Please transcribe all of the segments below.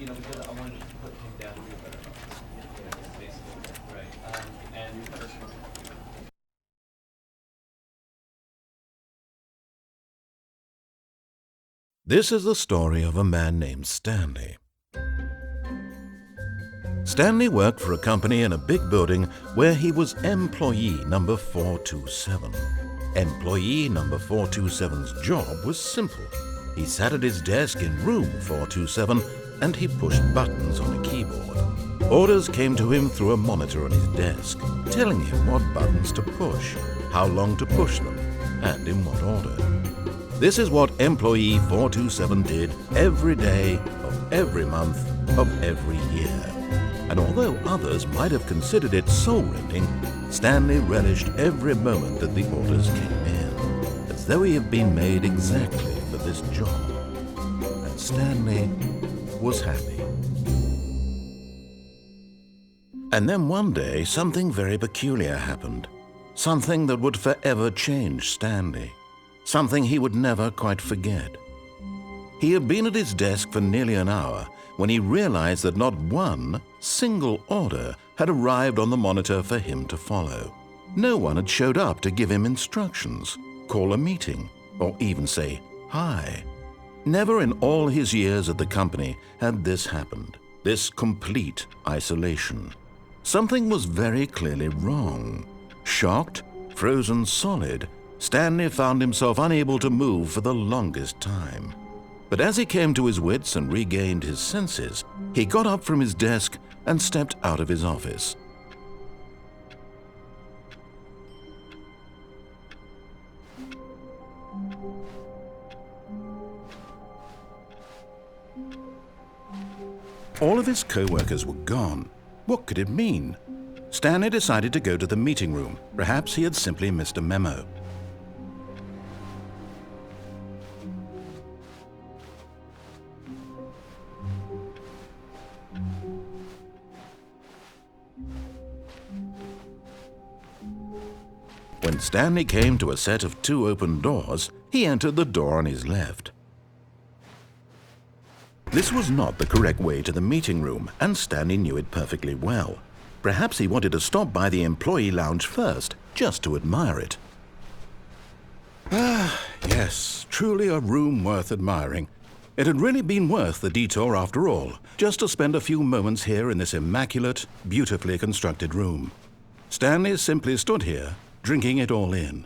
because I wanted to put him down a little better. Yeah, basically. Right. And This is the story of a man named Stanley. Stanley worked for a company in a big building where he was employee number 427. Employee number 427's job was simple. He sat at his desk in room 427 and he pushed buttons on a keyboard. Orders came to him through a monitor on his desk, telling him what buttons to push, how long to push them, and in what order. This is what employee 427 did every day of every month of every year. And although others might have considered it soul-rending, Stanley relished every moment that the orders came in, as though he had been made exactly for this job. And Stanley was happy. And then one day, something very peculiar happened. Something that would forever change Stanley. Something he would never quite forget. He had been at his desk for nearly an hour when he realized that not one single order had arrived on the monitor for him to follow. No one had showed up to give him instructions, call a meeting, or even say hi. Never in all his years at the company had this happened, this complete isolation. Something was very clearly wrong. Shocked, frozen solid, Stanley found himself unable to move for the longest time. But as he came to his wits and regained his senses, he got up from his desk and stepped out of his office. All of his co-workers were gone. What could it mean? Stanley decided to go to the meeting room. Perhaps he had simply missed a memo. When Stanley came to a set of 2 open doors, he entered the door on his left. This was not the correct way to the meeting room, and Stanley knew it perfectly well. Perhaps he wanted to stop by the employee lounge first, just to admire it. Ah, yes, truly a room worth admiring. It had really been worth the detour after all, just to spend a few moments here in this immaculate, beautifully constructed room. Stanley simply stood here, drinking it all in.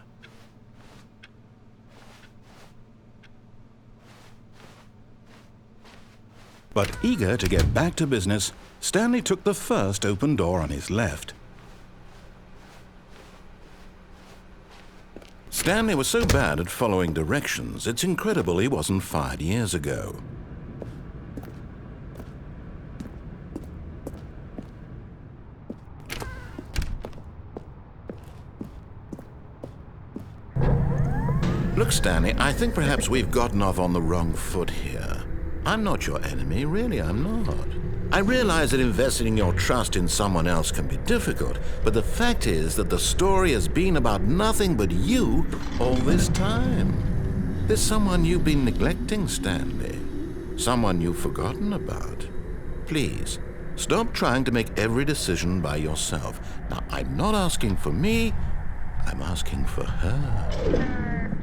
But eager to get back to business, Stanley took the first open door on his left. Stanley was so bad at following directions, it's incredible he wasn't fired years ago. Look, Stanley, I think perhaps we've gotten off on the wrong foot here. I'm not your enemy, really, I'm not. I realize that investing your trust in someone else can be difficult, but the fact is that the story has been about nothing but you all this time. There's someone you've been neglecting, Stanley. Someone you've forgotten about. Please, stop trying to make every decision by yourself. Now, I'm not asking for me, I'm asking for her.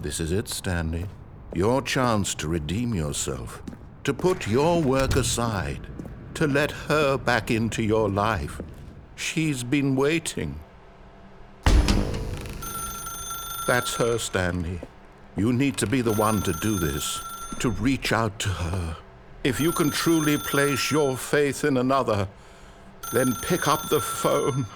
This is it, Stanley. Your chance to redeem yourself, to put your work aside, to let her back into your life. She's been waiting. That's her, Stanley. You need to be the one to do this, to reach out to her. If you can truly place your faith in another, then pick up the phone.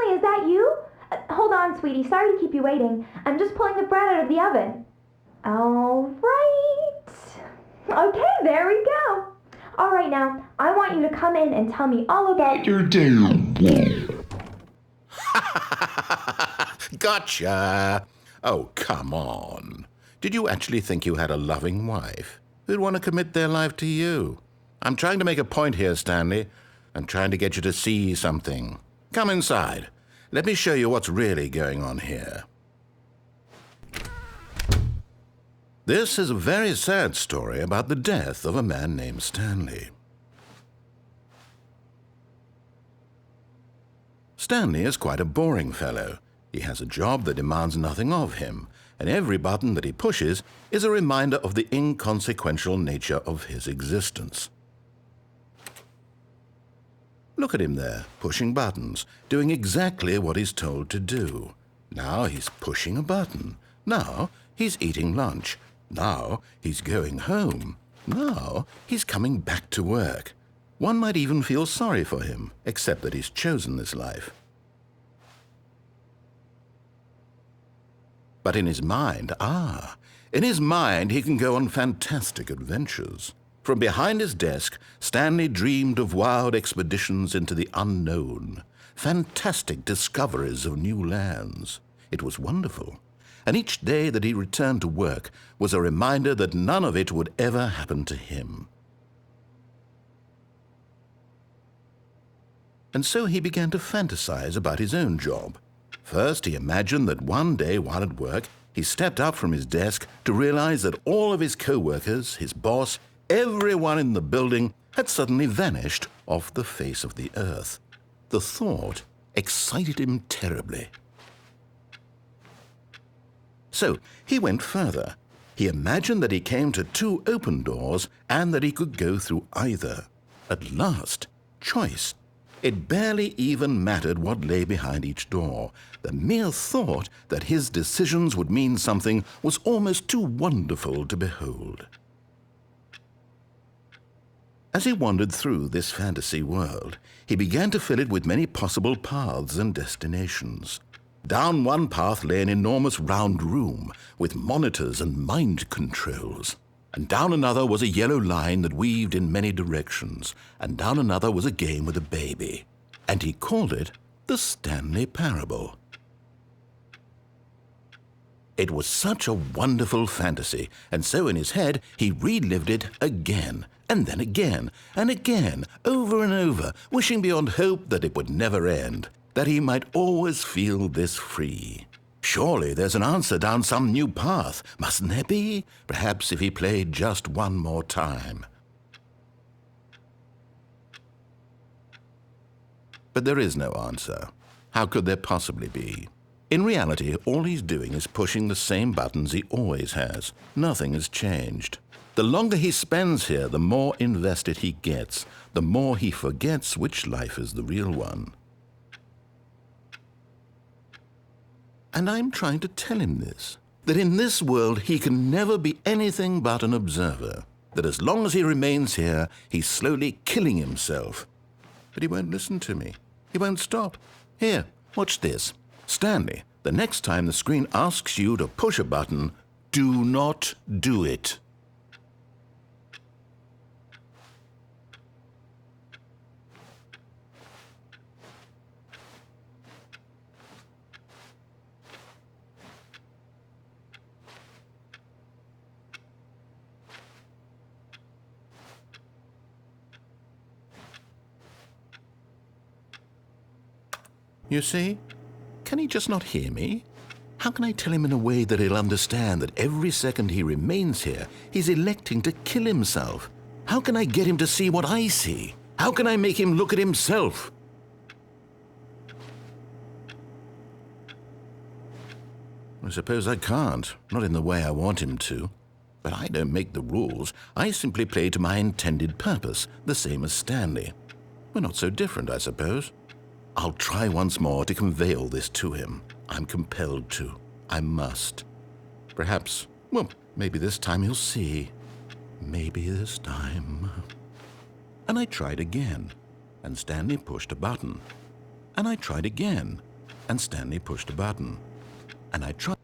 Is that you? Hold on, sweetie. Sorry to keep you waiting. I'm just pulling the bread out of the oven. All right. Okay, there we go. All right, now, I want you to come in and tell me all about your day. Gotcha. Oh, come on. Did you actually think you had a loving wife who'd want to commit their life to you? I'm trying to make a point here, Stanley. and trying to get you to see something. Come inside. Let me show you what's really going on here. This is a very sad story about the death of a man named Stanley. Stanley is quite a boring fellow. He has a job that demands nothing of him, and every button that he pushes is a reminder of the inconsequential nature of his existence. Look at him there, pushing buttons, doing exactly what he's told to do. Now he's pushing a button. Now he's eating lunch. Now he's going home. Now he's coming back to work. One might even feel sorry for him, except that he's chosen this life. But in his mind, in his mind he can go on fantastic adventures. From behind his desk, Stanley dreamed of wild expeditions into the unknown, fantastic discoveries of new lands. It was wonderful. And each day that he returned to work was a reminder that none of it would ever happen to him. And so he began to fantasize about his own job. First, he imagined that one day while at work, he stepped up from his desk to realize that all of his co-workers, his boss, everyone in the building had suddenly vanished off the face of the earth. The thought excited him terribly. So he went further. He imagined that he came to two open doors and that he could go through either. At last, choice. It barely even mattered what lay behind each door. The mere thought that his decisions would mean something was almost too wonderful to behold. As he wandered through this fantasy world, he began to fill it with many possible paths and destinations. Down one path lay an enormous round room with monitors and mind controls. And down another was a yellow line that weaved in many directions. And down another was a game with a baby. And he called it the Stanley Parable. It was such a wonderful fantasy, and so in his head he relived it again, and then again, and again, over and over, wishing beyond hope that it would never end, that he might always feel this free. Surely there's an answer down some new path, mustn't there be? Perhaps if he played just one more time. But there is no answer. How could there possibly be? In reality, all he's doing is pushing the same buttons he always has. Nothing has changed. The longer he spends here, the more invested he gets, the more he forgets which life is the real one. And I'm trying to tell him this, that in this world he can never be anything but an observer, that as long as he remains here, he's slowly killing himself. But he won't listen to me. He won't stop. Here, watch this. Stanley, the next time the screen asks you to push a button, do not do it. You see? Can he just not hear me? How can I tell him in a way that he'll understand that every second he remains here, he's electing to kill himself? How can I get him to see what I see? How can I make him look at himself? I suppose I can't, not in the way I want him to. But I don't make the rules. I simply play to my intended purpose, the same as Stanley. We're not so different, I suppose. I'll try once more to convey all this to him. I'm compelled to. I must. Perhaps, well, maybe this time he'll see. Maybe this time. And I tried again, and Stanley pushed a button. And I tried again, and Stanley pushed a button. And I tried.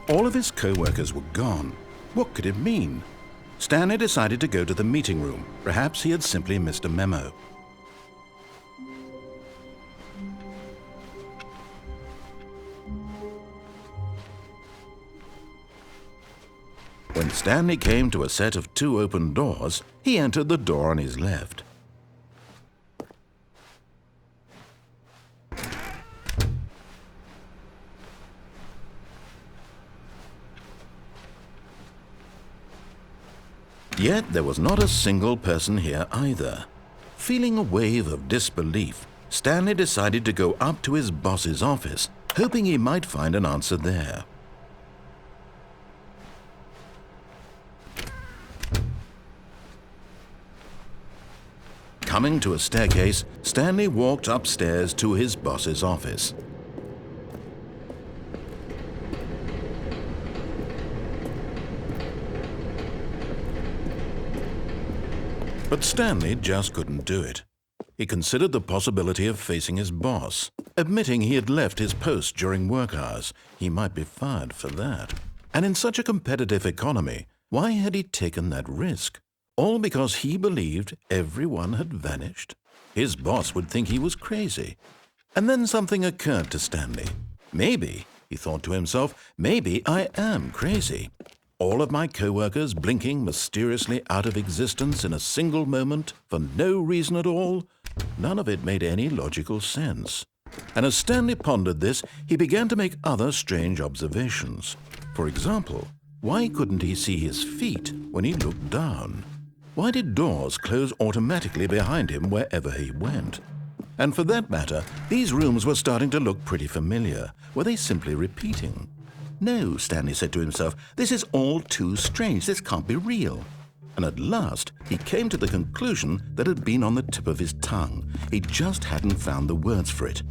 All of his co-workers were gone, What could it mean? Stanley decided to go to the meeting room. Perhaps he had simply missed a memo. When Stanley came to a set of 2 open doors, he entered the door on his left. Yet there was not a single person here either. Feeling a wave of disbelief, Stanley decided to go up to his boss's office, hoping he might find an answer there. Coming to a staircase, Stanley walked upstairs to his boss's office. But Stanley just couldn't do it. He considered the possibility of facing his boss, admitting he had left his post during work hours. He might be fired for that. And in such a competitive economy, why had he taken that risk? All because he believed everyone had vanished? His boss would think he was crazy. And then something occurred to Stanley. Maybe, he thought to himself, maybe I am crazy. All of my co-workers blinking mysteriously out of existence in a single moment for no reason at all? None of it made any logical sense. And as Stanley pondered this, he began to make other strange observations. For example, why couldn't he see his feet when he looked down? Why did doors close automatically behind him wherever he went? And for that matter, these rooms were starting to look pretty familiar. Were they simply repeating? No, Stanley said to himself, this is all too strange. This can't be real. And at last, he came to the conclusion that had been on the tip of his tongue. He just hadn't found the words for it.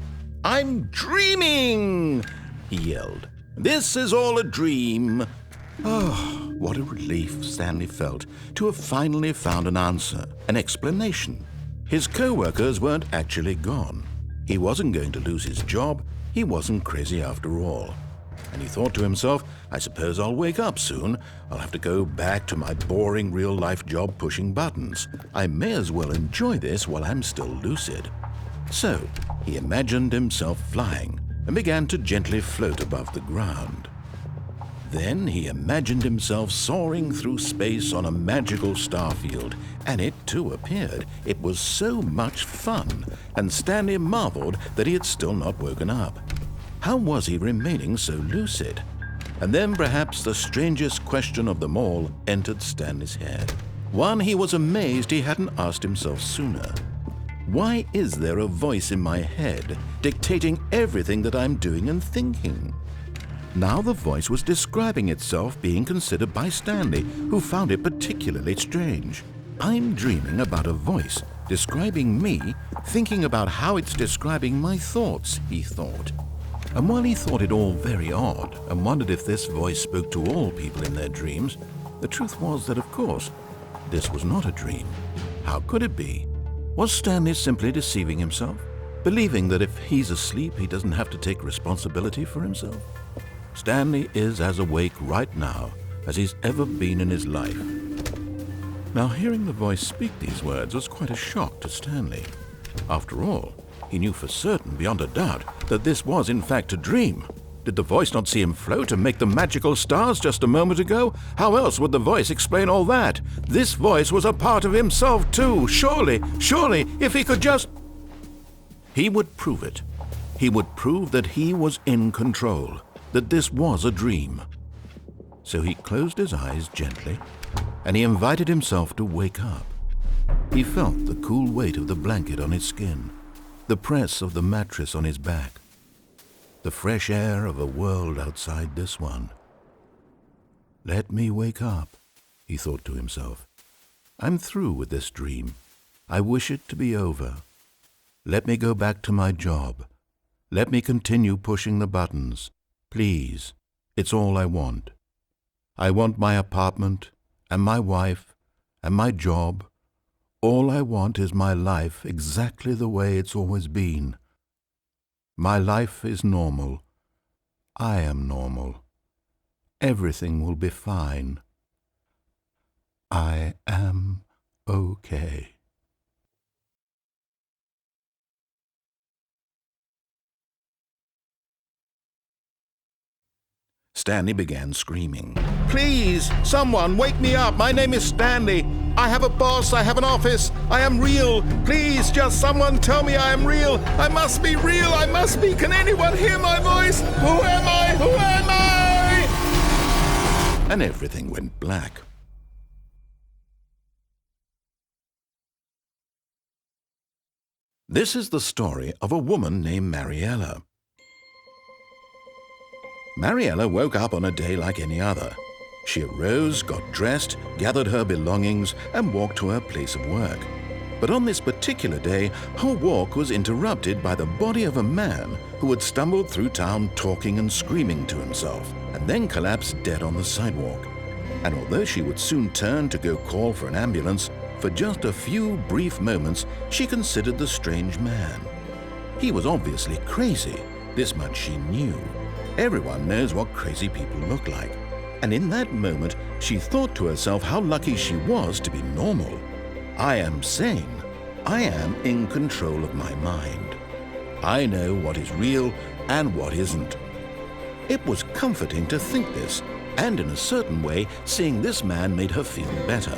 "I'm dreaming!" he yelled. "This is all a dream." Oh, what a relief Stanley felt to have finally found an answer, an explanation. His co-workers weren't actually gone. He wasn't going to lose his job. He wasn't crazy after all. And he thought to himself, I suppose I'll wake up soon. I'll have to go back to my boring real-life job pushing buttons. I may as well enjoy this while I'm still lucid. So he imagined himself flying and began to gently float above the ground. Then he imagined himself soaring through space on a magical starfield, and it too appeared. It was so much fun, and Stanley marveled that he had still not woken up. How was he remaining so lucid? And then perhaps the strangest question of them all entered Stanley's head. One he was amazed he hadn't asked himself sooner. Why is there a voice in my head dictating everything that I'm doing and thinking? Now the voice was describing itself being considered by Stanley, who found it particularly strange. I'm dreaming about a voice describing me, thinking about how it's describing my thoughts, he thought. And while he thought it all very odd and wondered if this voice spoke to all people in their dreams, the truth was that, of course, this was not a dream. How could it be? Was Stanley simply deceiving himself, believing that if he's asleep, he doesn't have to take responsibility for himself? Stanley is as awake right now as he's ever been in his life. Now, hearing the voice speak these words was quite a shock to Stanley. After all, he knew for certain, beyond a doubt, that this was in fact a dream. Did the voice not see him float and make the magical stars just a moment ago? How else would the voice explain all that? This voice was a part of himself too. Surely, if he could just... He would prove it. He would prove that he was in control, that this was a dream. So he closed his eyes gently, and he invited himself to wake up. He felt the cool weight of the blanket on his skin, the press of the mattress on his back, the fresh air of a world outside this one. Let me wake up, he thought to himself. I'm through with this dream. I wish it to be over. Let me go back to my job. Let me continue pushing the buttons. Please, it's all I want. I want my apartment and my wife and my job. All I want is my life exactly the way it's always been. My life is normal. I am normal. Everything will be fine. I am okay. Stanley began screaming. Please, someone, wake me up. My name is Stanley. I have a boss. I have an office. I am real. Please, just someone tell me I am real. I must be real. I must be. Can anyone hear my voice? Who am I? Who am I? And everything went black. This is the story of a woman named Mariella. Mariella woke up on a day like any other. She arose, got dressed, gathered her belongings, and walked to her place of work. But on this particular day, her walk was interrupted by the body of a man who had stumbled through town talking and screaming to himself, and then collapsed dead on the sidewalk. And although she would soon turn to go call for an ambulance, for just a few brief moments, she considered the strange man. He was obviously crazy. This much she knew. Everyone knows what crazy people look like. And in that moment, she thought to herself how lucky she was to be normal. I am sane. I am in control of my mind. I know what is real and what isn't. It was comforting to think this, and in a certain way, seeing this man made her feel better.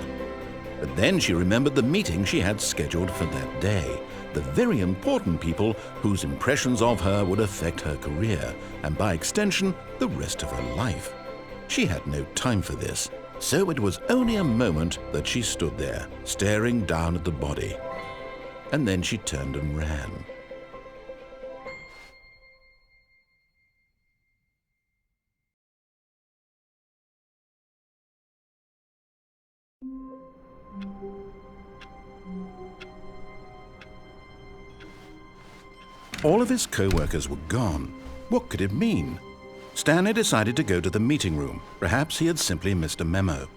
But then she remembered the meeting she had scheduled for that day. The very important people whose impressions of her would affect her career, and by extension, the rest of her life. She had no time for this, so it was only a moment that she stood there, staring down at the body. And then she turned and ran. All of his co-workers were gone. What could it mean? Stanley decided to go to the meeting room. Perhaps he had simply missed a memo.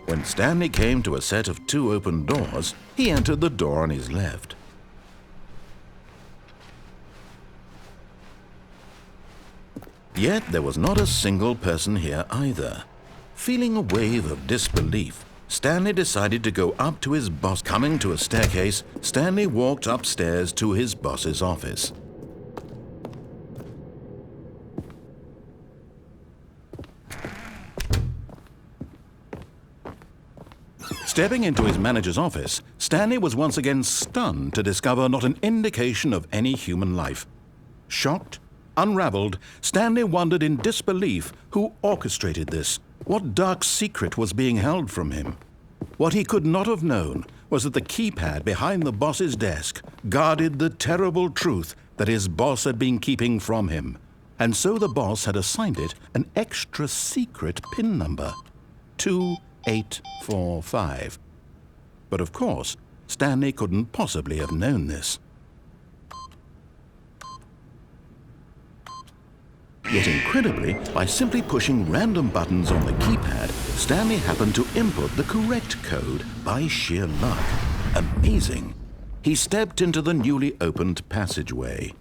When Stanley came to a set of 2 open doors, he entered the door on his left. Yet there was not a single person here either. Feeling a wave of disbelief, Stanley decided to go up to his boss. Coming to a staircase, Stanley walked upstairs to his boss's office. Stepping into his manager's office, Stanley was once again stunned to discover not an indication of any human life. Shocked, unraveled, Stanley wondered in disbelief who orchestrated this. What dark secret was being held from him? What he could not have known was that the keypad behind the boss's desk guarded the terrible truth that his boss had been keeping from him. And so the boss had assigned it an extra secret PIN number, 2845. But of course, Stanley couldn't possibly have known this. Yet incredibly, by simply pushing random buttons on the keypad, Stanley happened to input the correct code by sheer luck. Amazing. He stepped into the newly opened passageway.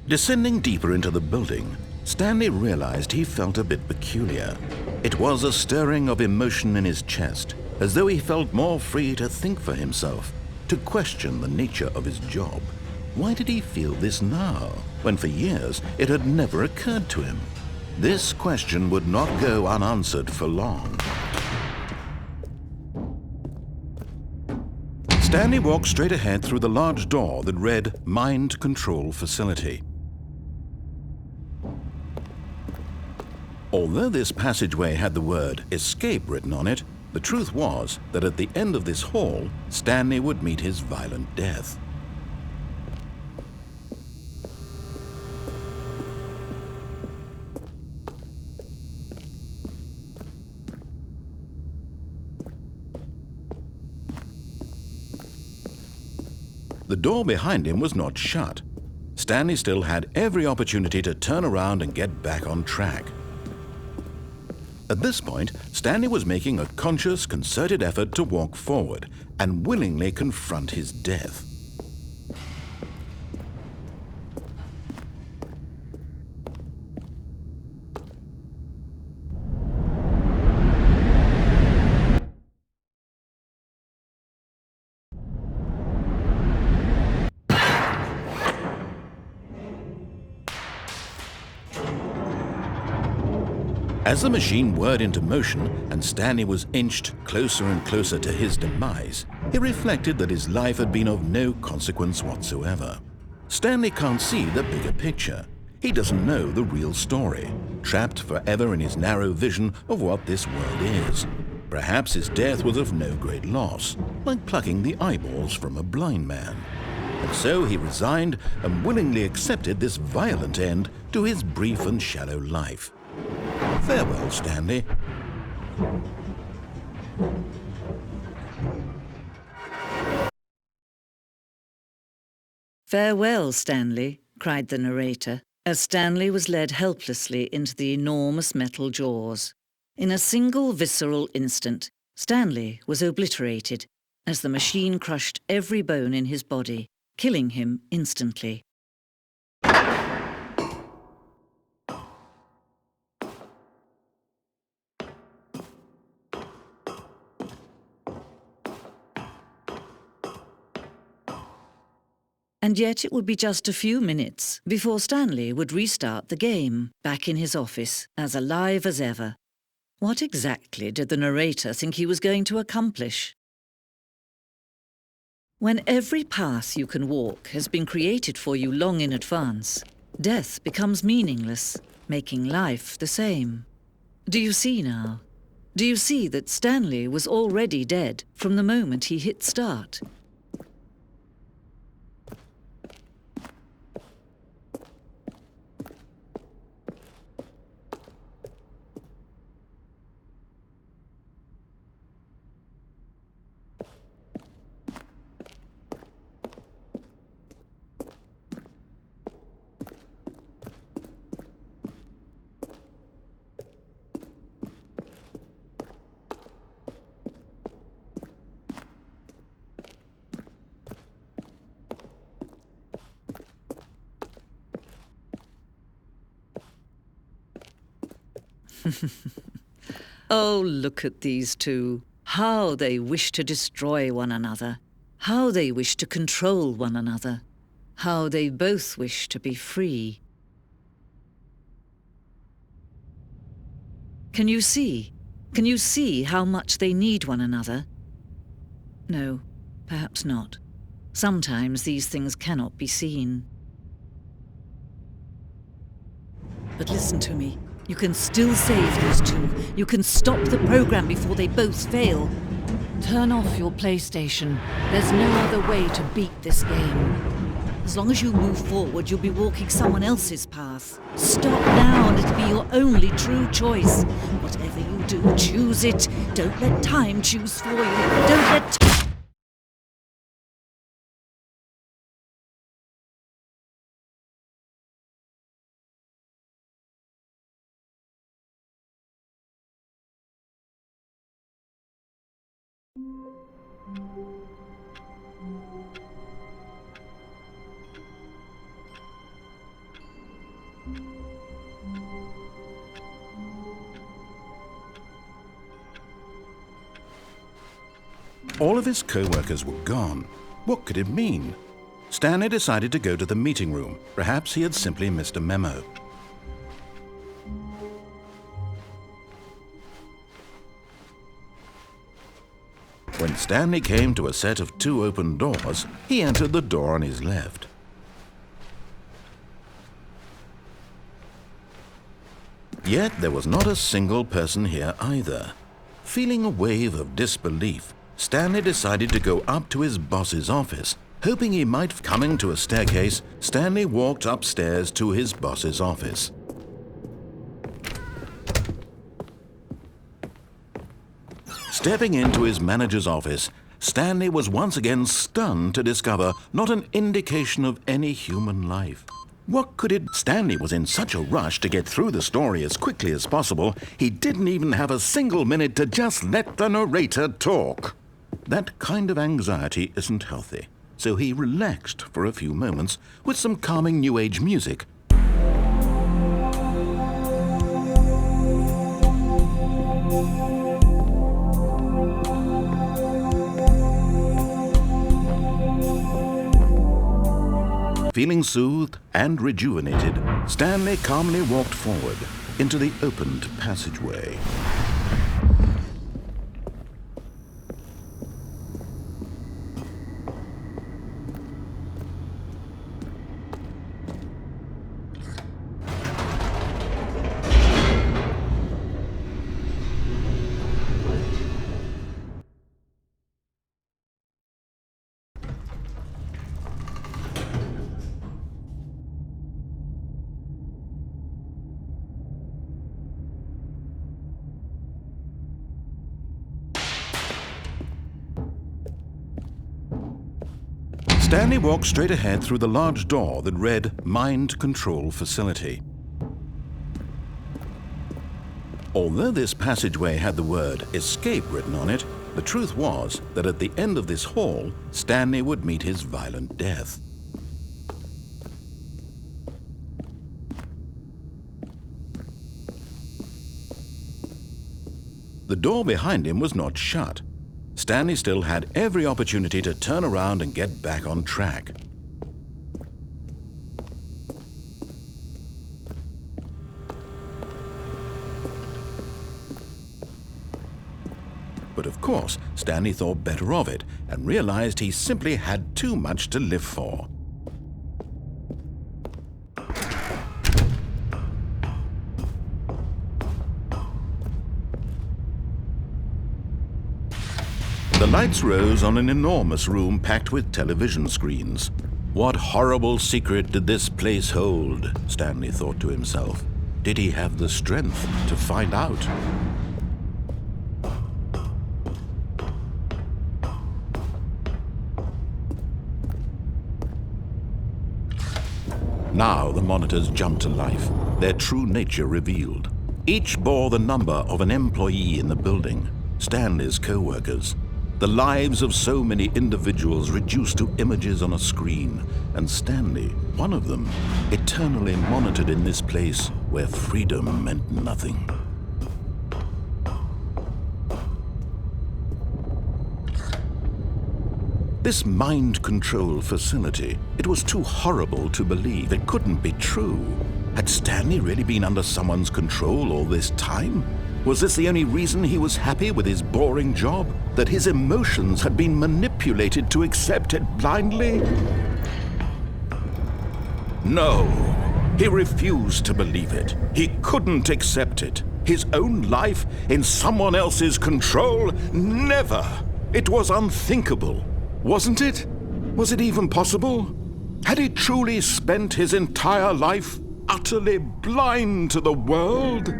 Descending deeper into the building, Stanley realized he felt a bit peculiar. It was a stirring of emotion in his chest, as though he felt more free to think for himself, to question the nature of his job. Why did he feel this now, when for years it had never occurred to him? This question would not go unanswered for long. Stanley walked straight ahead through the large door that read Mind Control Facility. Although this passageway had the word escape written on it, the truth was that at the end of this hall, Stanley would meet his violent death. The door behind him was not shut. Stanley still had every opportunity to turn around and get back on track. At this point, Stanley was making a conscious, concerted effort to walk forward and willingly confront his death. As the machine whirred into motion and Stanley was inched closer and closer to his demise, he reflected that his life had been of no consequence whatsoever. Stanley can't see the bigger picture. He doesn't know the real story, trapped forever in his narrow vision of what this world is. Perhaps his death was of no great loss, like plucking the eyeballs from a blind man. And so he resigned and willingly accepted this violent end to his brief and shallow life. Farewell, Stanley. "Farewell, Stanley," cried the narrator, as Stanley was led helplessly into the enormous metal jaws. In a single visceral instant, Stanley was obliterated as the machine crushed every bone in his body, killing him instantly. And yet it would be just a few minutes before Stanley would restart the game, back in his office, as alive as ever. What exactly did the narrator think he was going to accomplish? When every path you can walk has been created for you long in advance, death becomes meaningless, making life the same. Do you see now? Do you see that Stanley was already dead from the moment he hit start? Oh, look at these two. How they wish to destroy one another. How they wish to control one another. How they both wish to be free. Can you see? Can you see how much they need one another? No, perhaps not. Sometimes these things cannot be seen. But listen to me. You can still save these two. You can stop the program before they both fail. Turn off your PlayStation. There's no other way to beat this game. As long as you move forward, you'll be walking someone else's path. Stop now and it'll be your only true choice. Whatever you do, choose it. Don't let time choose for you. Don't let All of his co-workers were gone. What could it mean? Stanley decided to go to the meeting room. Perhaps he had simply missed a memo. When Stanley came to a set of 2 open doors, he entered the door on his left. Yet there was not a single person here either. Feeling a wave of disbelief, Stanley decided to go up to his boss's office. Hoping he might coming to a staircase, Stanley walked upstairs to his boss's office. Stepping into his manager's office, Stanley was once again stunned to discover not an indication of any human life. What could it... Stanley was in such a rush to get through the story as quickly as possible, he didn't even have a single minute to just let the narrator talk. That kind of anxiety isn't healthy, so he relaxed for a few moments with some calming New Age music. Feeling soothed and rejuvenated, Stanley calmly walked forward into the opened passageway. Stanley walked straight ahead through the large door that read Mind Control Facility. Although this passageway had the word Escape written on it, the truth was that at the end of this hall, Stanley would meet his violent death. The door behind him was not shut. Stanley still had every opportunity to turn around and get back on track. But of course, Stanley thought better of it and realized he simply had too much to live for. The lights rose on an enormous room packed with television screens. What horrible secret did this place hold? Stanley thought to himself. Did he have the strength to find out? Now the monitors jumped to life, their true nature revealed. Each bore the number of an employee in the building, Stanley's co-workers. The lives of so many individuals reduced to images on a screen, and Stanley, one of them, eternally monitored in this place where freedom meant nothing. This mind control facility, it was too horrible to believe. It couldn't be true. Had Stanley really been under someone's control all this time? Was this the only reason he was happy with his boring job? That his emotions had been manipulated to accept it blindly? No, he refused to believe it. He couldn't accept it. His own life in someone else's control? Never! It was unthinkable, wasn't it? Was it even possible? Had he truly spent his entire life utterly blind to the world?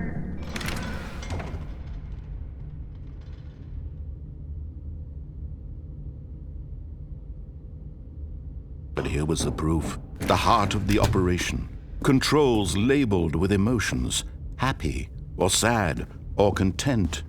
But here was the proof, the heart of the operation. Controls labeled with emotions, happy or sad or content.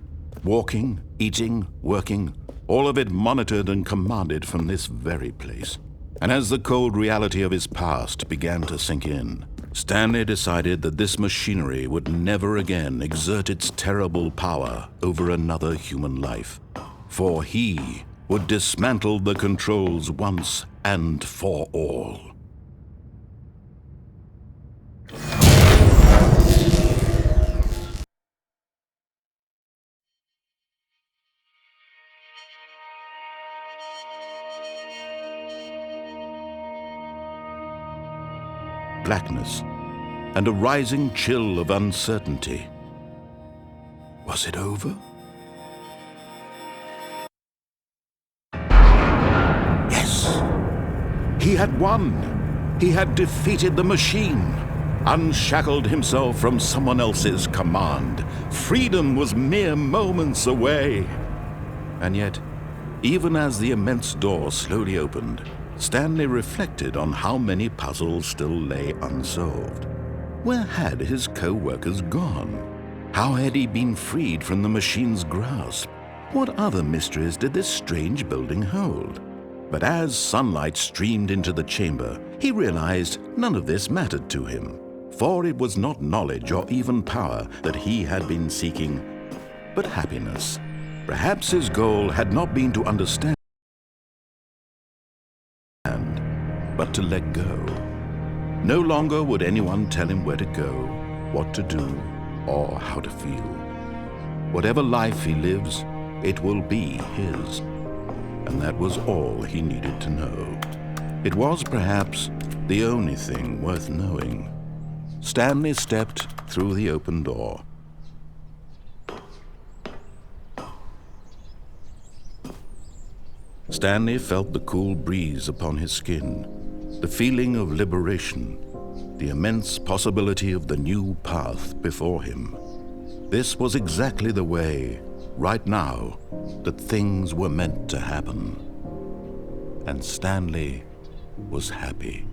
Walking, eating, working, all of it monitored and commanded from this very place. And as the cold reality of his past began to sink in, Stanley decided that this machinery would never again exert its terrible power over another human life. For he would dismantle the controls once and for all. Blackness and a rising chill of uncertainty. Was it over? Yes! He had won! He had defeated the machine, unshackled himself from someone else's command. Freedom was mere moments away. And yet, Even as the immense door slowly opened, Stanley reflected on how many puzzles still lay unsolved. Where had his co-workers gone? How had he been freed from the machine's grasp? What other mysteries did this strange building hold? But as sunlight streamed into the chamber, he realized none of this mattered to him, for it was not knowledge or even power that he had been seeking, but happiness. Perhaps his goal had not been to understand, but to let go. No longer would anyone tell him where to go, what to do, or how to feel. Whatever life he lives, it will be his. And that was all he needed to know. It was perhaps the only thing worth knowing. Stanley stepped through the open door. Stanley felt the cool breeze upon his skin, the feeling of liberation, the immense possibility of the new path before him. This was exactly the way, right now, that things were meant to happen. And Stanley was happy.